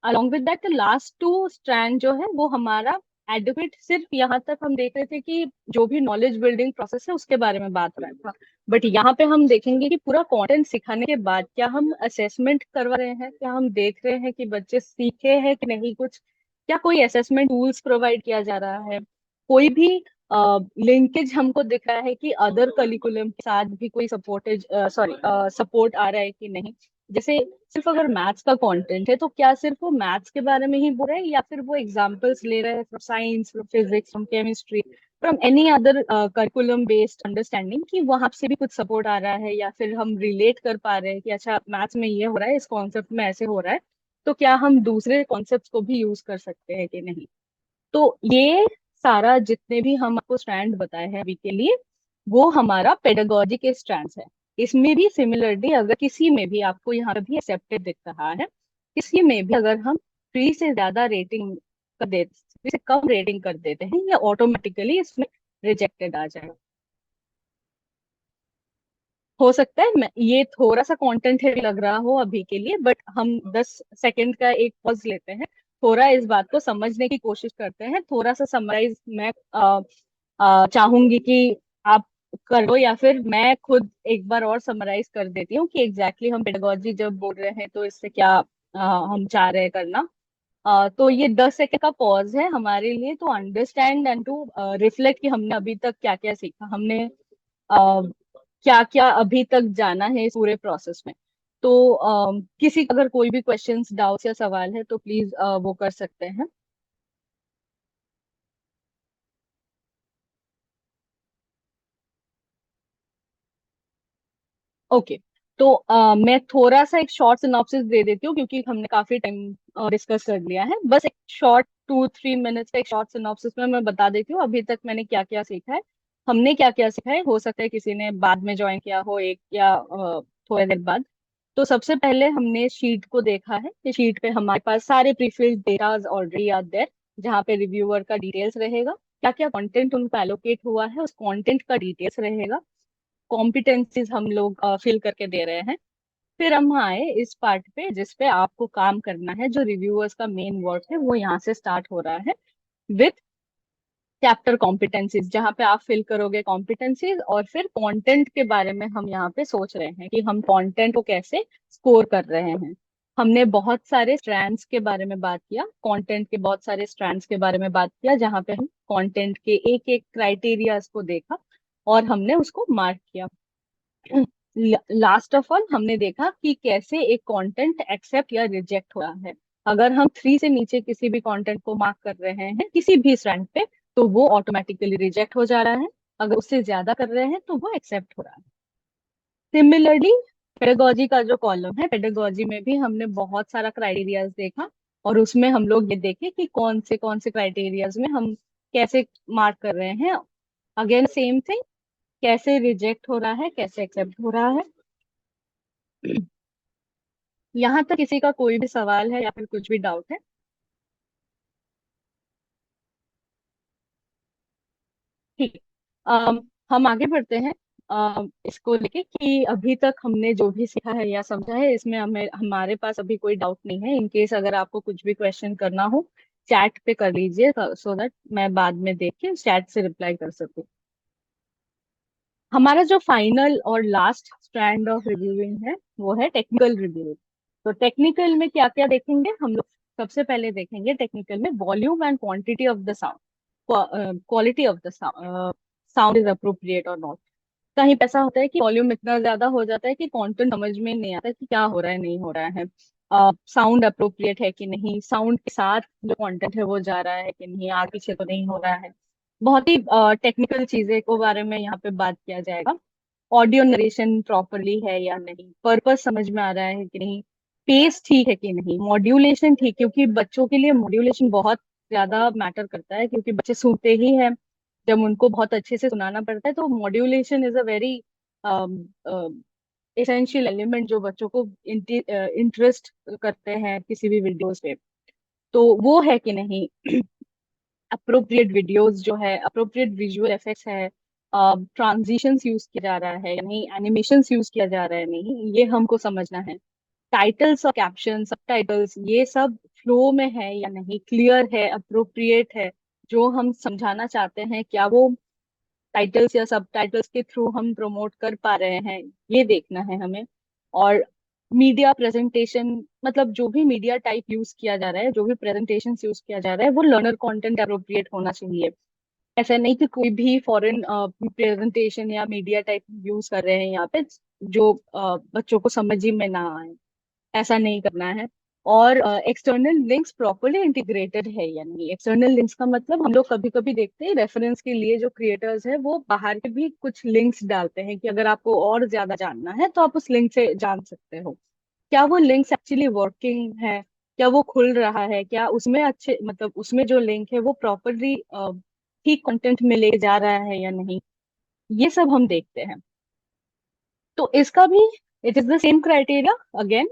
Along with that last two strand जो है वो हमारा एडुकेट, सिर्फ यहाँ तक हम देख रहे थे कि जो भी नॉलेज बिल्डिंग प्रोसेस है उसके बारे में बात हो रहा था, बट यहाँ पे हम देखेंगे कि पूरा कंटेंट सिखाने के बाद क्या हम असेसमेंट करवा रहे हैं, क्या हम देख रहे हैं कि बच्चे सीखे हैं कि नहीं कुछ, क्या कोई असेसमेंट टूल्स प्रोवाइड किया जा रहा है, कोई भी लिंकेज हमको दिख रहा है कि अदर करिकुलम के साथ भी कोई सपोर्टेज सपोर्ट आ रहा है कि नहीं। जैसे सिर्फ अगर मैथ्स का कंटेंट है तो क्या सिर्फ वो मैथ्स के बारे में ही बोल रहा है या फिर वो एग्जांपल्स ले रहा है from science, from physics, from chemistry, from any other curriculum based understanding, कि वहां से भी कुछ सपोर्ट आ रहा है या फिर हम रिलेट कर पा रहे हैं कि अच्छा मैथ्स में ये हो रहा है, इस कॉन्सेप्ट में ऐसे हो रहा है, तो क्या हम दूसरे कॉन्सेप्ट को भी यूज कर सकते हैं कि नहीं। तो ये सारा जितने भी हम आपको स्ट्रैंड बताए हैं अभी के लिए, वो हमारा पेडागोजी के स्ट्रैंड्स है। इसमें भी सिमिलरली अगर किसी में भी आपको यहाँ पे भी एक्सेप्टेड दिख रहा है, किसी में भी अगर हम 3 से ज्यादा रेटिंग कर देते, 3 से कम रेटिंग कर देते हैं, ये ऑटोमेटिकली इसमें रिजेक्टेड आ जाएगा। हो सकता है मैं ये थोड़ा सा कंटेंट है लग रहा हो अभी के लिए, बट हम 10 सेकंड का एक पॉज लेते हैं, थोड़ा इस बात को समझने की कोशिश करते हैं। थोड़ा सा समराइज मैं चाहूंगी कि आप कर लो, या फिर मैं खुद एक बार और समराइज कर देती हूँ कि एग्जैक्टली हम पेडागोजी जब बोल रहे हैं तो इससे क्या हम चाह रहे हैं करना। तो ये 10 सेकंड का पॉज है हमारे लिए, to understand and to reflect कि हमने अभी तक क्या क्या सीखा, हमने क्या क्या अभी तक जाना है इस पूरे प्रोसेस में। तो किसी अगर कोई भी क्वेश्चंस, डाउट्स या सवाल है तो प्लीज वो कर सकते हैं। ओके। तो मैं थोड़ा सा एक शॉर्ट सिनॉप्सिस दे देती हूँ क्योंकि हमने काफी टाइम डिस्कस कर लिया है। बस एक शॉर्ट 2-3 मिनट्स का एक शॉर्ट सिनॉप्सिस में मैं बता देती हूँ अभी तक मैंने क्या क्या सीखा है, हमने क्या क्या सीखा है। हो सकता है किसी ने बाद में ज्वाइन किया हो, एक या थोड़ी देर बाद। तो सबसे पहले हमने शीट को देखा है कि शीट पे हमारे पास सारे prefilled datas already are there, जहाँ पे रिव्यूअर का डिटेल्स रहेगा, क्या क्या कंटेंट उनको एलोकेट हुआ है उस कंटेंट का डिटेल्स रहेगा, कॉम्पिटेंसीज हम लोग फिल करके दे रहे हैं। फिर हम आए इस पार्ट पे जिस पे आपको काम करना है, जो रिव्यूअर्स का मेन वर्क है वो यहाँ से स्टार्ट हो रहा है विथ चैप्टर कॉम्पिटेंसीज, जहाँ पे आप फिल करोगे कॉम्पिटेंसीज। और फिर कंटेंट के बारे में हम यहाँ पे सोच रहे हैं कि हम कंटेंट को कैसे स्कोर कर रहे हैं। हमने बहुत सारे स्ट्रैंड्स के बारे में बात किया, कंटेंट के बहुत सारे स्ट्रैंड्स के बारे में बात किया, जहाँ पे हम कंटेंट के एक एक क्राइटेरियाज को देखा और हमने उसको मार्क किया। लास्ट ऑफ ऑल हमने देखा कि कैसे एक कंटेंट एक्सेप्ट या रिजेक्ट हो रहा है। अगर हम 3 से नीचे किसी भी कंटेंट को मार्क कर रहे हैं किसी भी स्ट्रैंड पे तो वो ऑटोमेटिकली रिजेक्ट हो जा रहा है, अगर उससे ज्यादा कर रहे हैं तो वो एक्सेप्ट हो रहा है। सिमिलरली पेडागोजी का जो कॉलम है, पेडागोजी में भी हमने बहुत सारा क्राइटेरियाज देखा और उसमें हम लोग ये देखे कि कौन से क्राइटेरियाज में हम कैसे मार्क कर रहे हैं। अगेन सेम थिंग, कैसे रिजेक्ट हो रहा है, कैसे एक्सेप्ट हो रहा है। यहाँ तक किसी का कोई भी सवाल है या फिर कुछ भी डाउट है? ठीक। हम आगे बढ़ते हैं। इसको लेके कि अभी तक हमने जो भी सीखा है या समझा है इसमें हमें हमारे पास अभी कोई डाउट नहीं है। इन केस अगर आपको कुछ भी क्वेश्चन करना हो चैट पे कर लीजिए, सो दैट मैं बाद में देख के चैट से रिप्लाई कर सकूं। हमारा जो फाइनल और लास्ट स्ट्रैंड ऑफ रिव्यूइंग है वो है टेक्निकल रिव्यू। तो टेक्निकल में क्या क्या देखेंगे हम लोग? सबसे पहले देखेंगे टेक्निकल में volume and quantity of the sound, quality of the sound is appropriate और नॉट। कहीं पे ऐसा होता है कि वॉल्यूम इतना ज्यादा हो जाता है कि कंटेंट समझ में नहीं आता कि क्या हो रहा है नहीं हो रहा है। साउंड अप्रोप्रिएट है कि नहीं, साउंड के साथ जो कंटेंट है वो जा रहा है कि नहीं, आगे पीछे तो नहीं हो रहा है। बहुत ही टेक्निकल चीजें के बारे में यहाँ पे बात किया जाएगा। ऑडियो नरेशन प्रॉपरली है या नहीं, पर्पस समझ में आ रहा है कि नहीं, पेस ठीक है कि नहीं, मॉड्यूलेशन ठीक, क्योंकि बच्चों के लिए मॉड्यूलेशन बहुत ज्यादा मैटर करता है क्योंकि बच्चे सुनते ही हैं। जब उनको बहुत अच्छे से सुनाना पड़ता है तो modulation is a very essential element जो बच्चों को इंटरेस्ट करते हैं किसी भी वीडियोस पे। तो वो है कि नहीं, अप्रोप्रिएट वीडियोस जो है, अप्रोप्रिएट विजुअल इफेक्ट्स है, ट्रांजिशंस यूज किया जा रहा है या नहीं, एनिमेशंस यूज किया जा रहा है नहीं, ये हमको समझना है। टाइटल्स और कैप्शन, सब टाइटल्स, ये सब फ्लो में है या नहीं, क्लियर है, अप्रोप्रिएट है, जो हम समझाना चाहते हैं क्या वो टाइटल्स या सब टाइटल्स के थ्रू हम प्रमोट कर पा रहे हैं, ये देखना है हमें। और मीडिया प्रेजेंटेशन, मतलब जो भी मीडिया टाइप यूज किया जा रहा है, जो भी प्रेजेंटेशन यूज किया जा रहा है वो लर्नर कंटेंट अप्रोप्रिएट होना चाहिए। ऐसा नहीं कि कोई भी फॉरेन प्रेजेंटेशन या मीडिया टाइप यूज कर रहे हैं यहाँ पे जो बच्चों को समझ ही में ना आए, ऐसा नहीं करना है। और एक्सटर्नल लिंक्स प्रॉपरली इंटीग्रेटेड है या नहीं। एक्सटर्नल लिंक्स का मतलब हम लोग कभी कभी देखते हैं रेफरेंस के लिए जो क्रिएटर्स हैं वो बाहर के भी कुछ लिंक्स डालते हैं कि अगर आपको और ज्यादा जानना है तो आप उस लिंक से जान सकते हो। क्या वो लिंक्स एक्चुअली वर्किंग है, क्या वो खुल रहा है, क्या उसमें अच्छे, मतलब उसमें जो लिंक है वो प्रॉपरली ठीक कंटेंट में ले जा रहा है या नहीं, ये सब हम देखते हैं। तो इसका भी it is the same criteria again.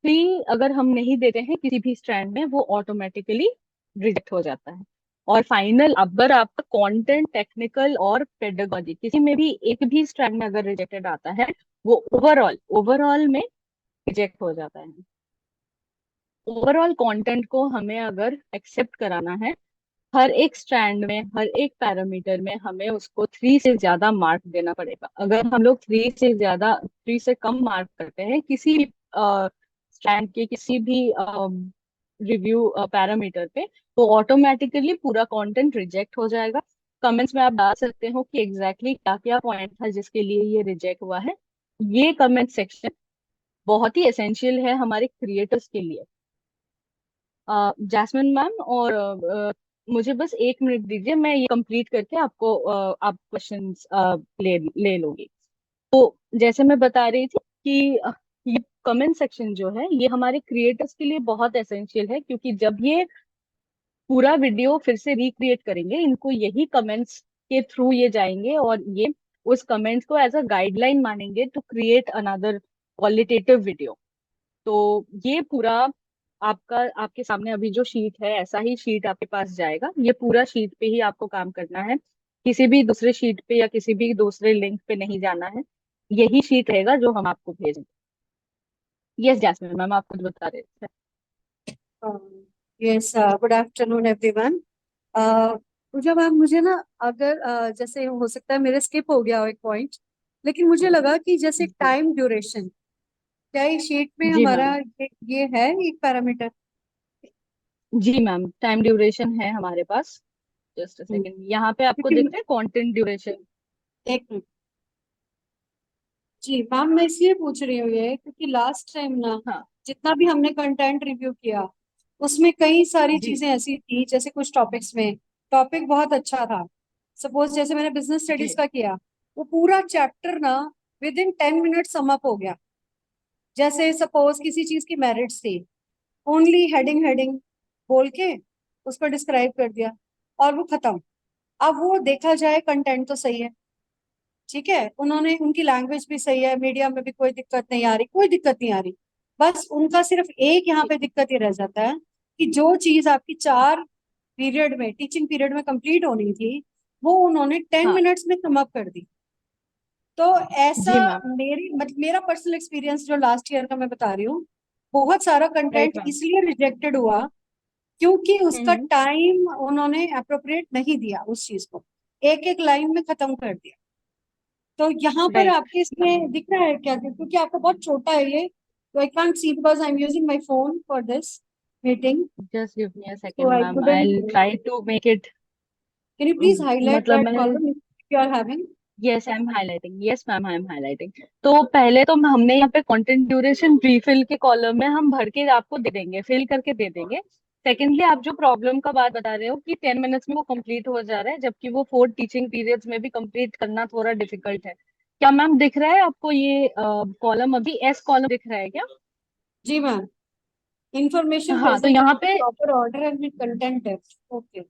Three अगर हम नहीं देते हैं किसी भी स्ट्रैंड में वो ऑटोमेटिकली रिजेक्ट हो जाता है। और फाइनल, अगर आपका कंटेंट, टेक्निकल और पेडागोजी किसी में भी एक भी स्ट्रैंड में अगर रिजेक्टेड आता है वो ओवरऑल ओवरऑल में रिजेक्ट हो जाता है। ओवरऑल कंटेंट को हमें अगर एक्सेप्ट कराना है, हर एक स्ट्रैंड में, हर एक पैरामीटर में हमें उसको 3 से ज्यादा मार्क देना पड़ेगा। अगर हम लोग 3 से कम मार्क करते हैं किसी भी स्ट्रैंड के किसी भी रिव्यू पैरामीटर पे, तो ऑटोमेटिकली पूरा कंटेंट रिजेक्ट हो जाएगा। कमेंट्स में आप डाल सकते हो कि एग्जैक्टली क्या क्या पॉइंट था जिसके लिए ये रिजेक्ट हुआ है। ये कमेंट सेक्शन बहुत ही एसेंशियल है हमारे क्रिएटर्स के लिए। जैस्मिन मैम और मुझे बस 1 मिनट दीजिए, मैं ये कंप्लीट करके आपको आप क्वेश्चंस ले लोगी। तो जैसे मैं बता रही थी कि ये कमेंट सेक्शन जो है ये हमारे क्रिएटर्स के लिए बहुत एसेंशियल है, क्योंकि जब ये पूरा वीडियो फिर से रिक्रिएट करेंगे इनको यही कमेंट्स के थ्रू ये जाएंगे और ये उस कमेंट्स को एज अ गाइडलाइन मानेंगे to create another qualitative video. तो ये पूरा आपका, आपके सामने अभी जो शीट है ऐसा ही शीट आपके पास जाएगा, ये पूरा शीट पे ही आपको काम करना है, किसी भी दूसरे शीट पे या किसी भी दूसरे लिंक पे नहीं जाना है। यही शीट रहेगा जो हम आपको भेजेंगे। यस जैस्मिन मैम, आप कुछ बता रहे थे। Yes, good afternoon everyone. Pooja ma'am, मुझे ना अगर जैसे हो सकता है मेरे स्किप हो गया हो एक पॉइंट, लेकिन मुझे लगा कि जैसे टाइम ड्यूरेशन, क्या ये शीट में जी हमारा मैम। ये है एक पैरामीटर? जी मैम, टाइम ड्यूरेशन है हमारे पास। जस्ट अ सेकंड, यहाँ पे आपको क्योंकि दिख रहा है कंटेंट ड्यूरेशन। एक मिनट जी मैम, मैं इसलिए पूछ रही हूँ ये क्योंकि लास्ट टाइम ना हाँ जितना भी हमने कंटेंट रिव्यू किया उसमें कई सारी जी चीजें ऐसी थी, जैसे कुछ टॉपिक्स में टॉपिक बहुत अच्छा था। सपोज जैसे मैंने बिजनेस स्टडीज जी का किया, वो पूरा चैप्टर ना with in 10 minute sum up हो गया। जैसे सपोज किसी चीज की मेरिट्स थी, ओनली हेडिंग हेडिंग बोल के उसको डिस्क्राइब कर दिया और वो खत्म। अब वो देखा जाए कंटेंट तो सही है, ठीक है, उन्होंने उनकी लैंग्वेज भी सही है, मीडिया में भी कोई दिक्कत नहीं आ रही, कोई दिक्कत नहीं आ रही। बस उनका सिर्फ एक यहाँ पे दिक्कत ही रह जाता है कि जो चीज आपकी 4 पीरियड में, टीचिंग पीरियड में कंप्लीट होनी थी, वो उन्होंने टेन हाँ मिनट्स में कम अप कर दी। तो ऐसा जी मैम। मेरा पर्सनल एक्सपीरियंस जो लास्ट ईयर का मैं बता रही हूँ, बहुत सारा राइट कंटेंट मैम। इसलिए रिजेक्टेड हुआ क्योंकि उसका हम्म। टाइम उन्होंने अप्रोप्रिएट नहीं दिया उस चीज को, एक एक लाइन में खत्म कर दिया। तो यहाँ पर राइट। आपके इसमें दिख रहा है क्या, क्योंकि आपका बहुत छोटा है ये, तो I can't see because I am using my phone for this meeting, just give me a so second I ma'am, I couldn't. Will try to make it. Can you please highlight मतलब that मैंने, column if you are having? Yes I am highlighting, yes ma'am I am highlighting. तो पहले तो हमने यहाँ पे content duration refill के column में हम भर के आपको दे देंगे, फिल करके दे देंगे। सेकेंडली, आप जो प्रॉब्लम का बात बता रहे हो कि 10 मिनट्स में वो कंप्लीट हो जा रहा है, जबकि वो 4 टीचिंग पीरियड्स में भी कंप्लीट करना थोड़ा डिफिकल्ट है। क्या मैम दिख रहा है आपको ये कॉलम? अभी एस कॉलम दिख रहा है क्या? जी मैम, इंफॉर्मेशन हाँ, तो प्रेजेंट यहाँ पे, proper order and with content है। ओके।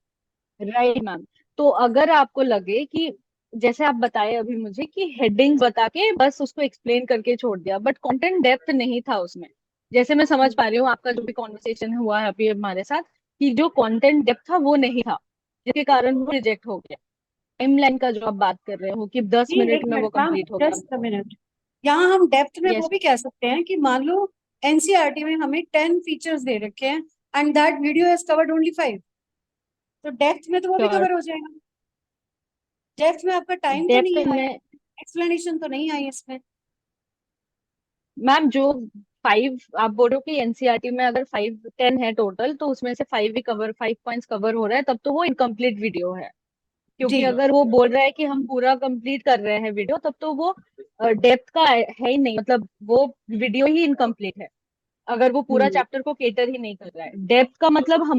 Right ma'am. तो अगर आपको लगे कि जैसे आप बताए अभी मुझे कि हेडिंग्स बता के बस उसको एक्सप्लेन करके छोड़ दिया, बट कंटेंट डेप्थ नहीं था उसमें। जैसे मैं समझ पा रही हूँ आपका जो भी कॉन्वर्सेशन हुआ है अभी हमारे साथ, कि जो कंटेंट डेप्थ था वो नहीं था, जिसके कारण वो रिजेक्ट हो गया। टाइमलाइन का जो आप बात कर रहे हो कि 10 मिनट एक में वो मिनट मैम, कंप्लीट हो गया। Just a minute. यहाँ हम डेप्थ में वो यस। भी कह सकते हैं कि मान लो एनसीईआरटी में हमें 10 फीचर्स दे रखे हैं and that video has covered only 5, तो डेप्थ में तो वो भी श्योर। कवर हो जाएगा। डेप्थ में आपका टाइम तो डेप्थ नहीं आया, में एक्सप्लेनेशन तो नहीं आई इसमें। मैम, जो 5 आप बोल रहे हो कि एनसीईआरटी में अगर 5-10 है टोटल, तो उसमें से 5 पॉइंट्स कवर हो रहा है, तब तो वो इनकम्प्लीट वीडियो है। जी क्योंकि अगर वो बोल रहा है कि हम पूरा कंप्लीट कर रहे हैं वीडियो, तब तो वो डेप्थ का है ही नहीं, मतलब वो वीडियो ही इनकम्प्लीट है, अगर वो पूरा हम्म। चैप्टर को केटर ही नहीं कर रहा है। डेप्थ का मतलब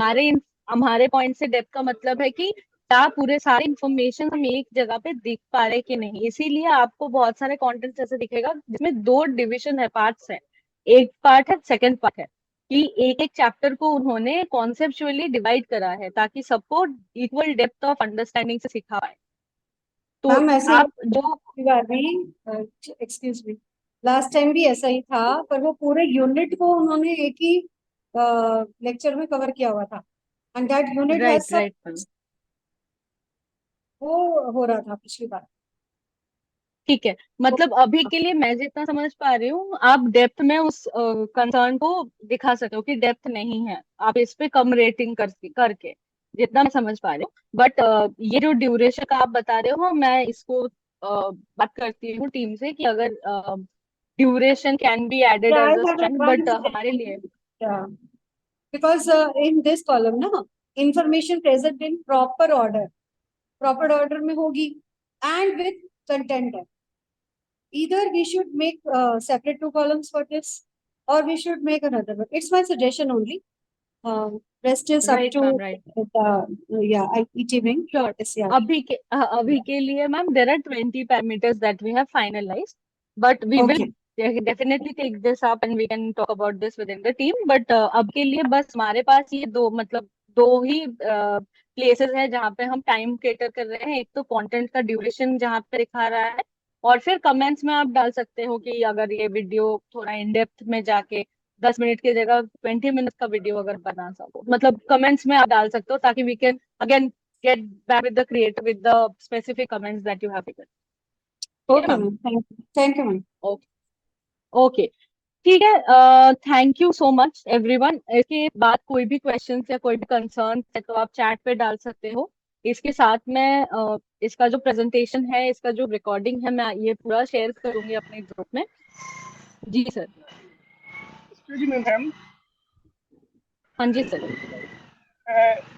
हमारे पॉइंट से डेप्थ का मतलब है कि क्या पूरे सारे इंफॉर्मेशन हम एक जगह पे दिख पा रहे कि नहीं। इसीलिए आपको बहुत सारे कंटेंट ऐसे दिखेगा जिसमें 2 डिविजन है, पार्ट्स है। एक पार्ट है, सेकंड पार्ट है, कि एक एक चैप्टर को उन्होंने कॉन्सेप्चुअली डिवाइड करा है ताकि सबको इक्वल डेप्थ ऑफ अंडरस्टैंडिंग से सिखा पाए। तो मैम ऐसे आप जो, बार भी, एक्सक्यूज मी, लास्ट टाइम भी ऐसा ही था, पर वो पूरे यूनिट को उन्होंने एक ही लेक्चर में कवर किया हुआ था and that unit has right सब, राइट मैम, वो हो रहा था पिछली बार। ठीक है। मतलब अभी के लिए मैं जितना समझ पा रही हूँ, आप डेप्थ में उस कंसर्न को दिखा सकते हो कि डेप्थ नहीं है, आप इस पे कम रेटिंग करके, जितना मैं समझ पा रही हूँ। बट ये जो ड्यूरेशन का आप बता रहे हो, मैं इसको बात करती हूँ टीम से कि अगर duration can be added Yeah, I as a have strength, one but हमारे suggestion. लिए, Yeah, because in this column ना information present in proper order में होगी and with content है। Either we should make separate 2 columns for this, or we should make another one. It's my suggestion only. Rest is up right to ma'am, right, yeah, IT wing. Sure. Yes, yeah. अभी के लिए ma'am, there are 20 parameters that we have finalised, but we will Okay. definitely take this up and we can talk about this within the team, but अब के लिए बस हमारे पास ये दो, मतलब दो ही प्लेसेस है जहाँ पे हम टाइम केटर कर रहे हैं। एक तो कंटेंट का ड्यूरेशन जहाँ पे दिखा रहा है, और फिर कमेंट्स में आप डाल सकते हो कि अगर ये वीडियो थोड़ा इन डेप्थ में जाके 10 मिनट की जगह 20 मिनट का वीडियो अगर बना सको, मतलब कमेंट्स में आप डाल सकते हो, ताकि we can again get back with the creator with the specific comments that you have given. Okay, Okay, ma'am. ma'am. Thank you. Thank you, ma'am. Okay. Okay. ठीक है, thank you so much everyone. इसके बाद कोई भी question या कोई भी concern है तो आप चैट पे डाल सकते हो। इसके साथ में इसका जो प्रेजेंटेशन है, इसका जो रिकॉर्डिंग है, मैं ये पूरा शेयर करूंगी अपने ग्रुप में। जी सर। Excuse me ma'am. हाँ जी सर।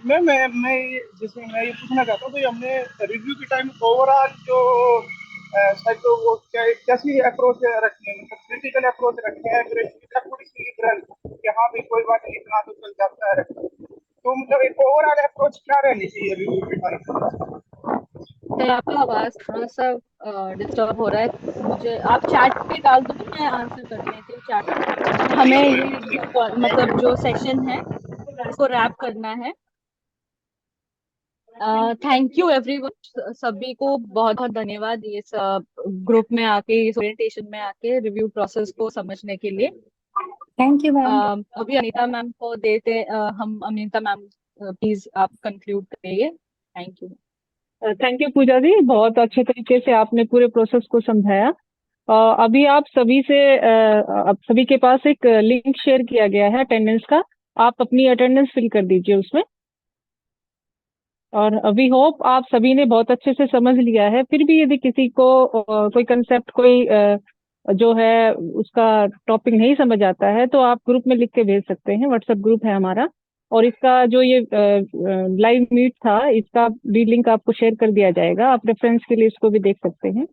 मैम जैसे मैं ये पूछना चाहता हूँ कि हमने रिव्यू के टाइम ओवरऑल जो शायद तो वो कैसी अप्रोच रखनी है, मतलब क्रिटिकल अप्रोच रखनी है, यहाँ भी कोई बात नहीं, इतना तो चल जाता है, तो मतलब एक ओवरऑल अप्रोच क्या रहनी चाहिए रिव्यू के टाइम? सर आपका आवाज थोड़ा सा डिस्टर्ब हो रहा है, मुझे आप चैट पे डाल दो, मैं आंसर कर लेती हूँ चैट पे। हमें ये जो मतलब जो सेशन है इसको रैप करना है। थैंक यू एवरीवन, सभी को बहुत बहुत धन्यवाद इस ग्रुप में आके, इस ओरिएंटेशन में आके रिव्यू प्रोसेस को समझने के लिए। Thank you, ma'am. अभी अनीता मैम को देते हम अनीता मैम, प्लीज आप कंक्लूड करिए। Thank you. थैंक यू पूजा जी, बहुत अच्छे तरीके से आपने पूरे प्रोसेस को समझाया। अभी आप सभी से आप सभी के पास एक लिंक शेयर किया गया है अटेंडेंस का, आप अपनी अटेंडेंस फिल कर दीजिए उसमें। और वी होप आप सभी ने बहुत अच्छे से समझ लिया है। फिर भी यदि किसी को कोई कंसेप्ट, कोई जो है उसका टॉपिक नहीं समझ आता है, तो आप ग्रुप में लिख के भेज सकते हैं, व्हाट्सएप ग्रुप है हमारा। और इसका जो ये लाइव मीट था, इसका भी लिंक आपको शेयर कर दिया जाएगा, आप रेफरेंस के लिए इसको भी देख सकते हैं।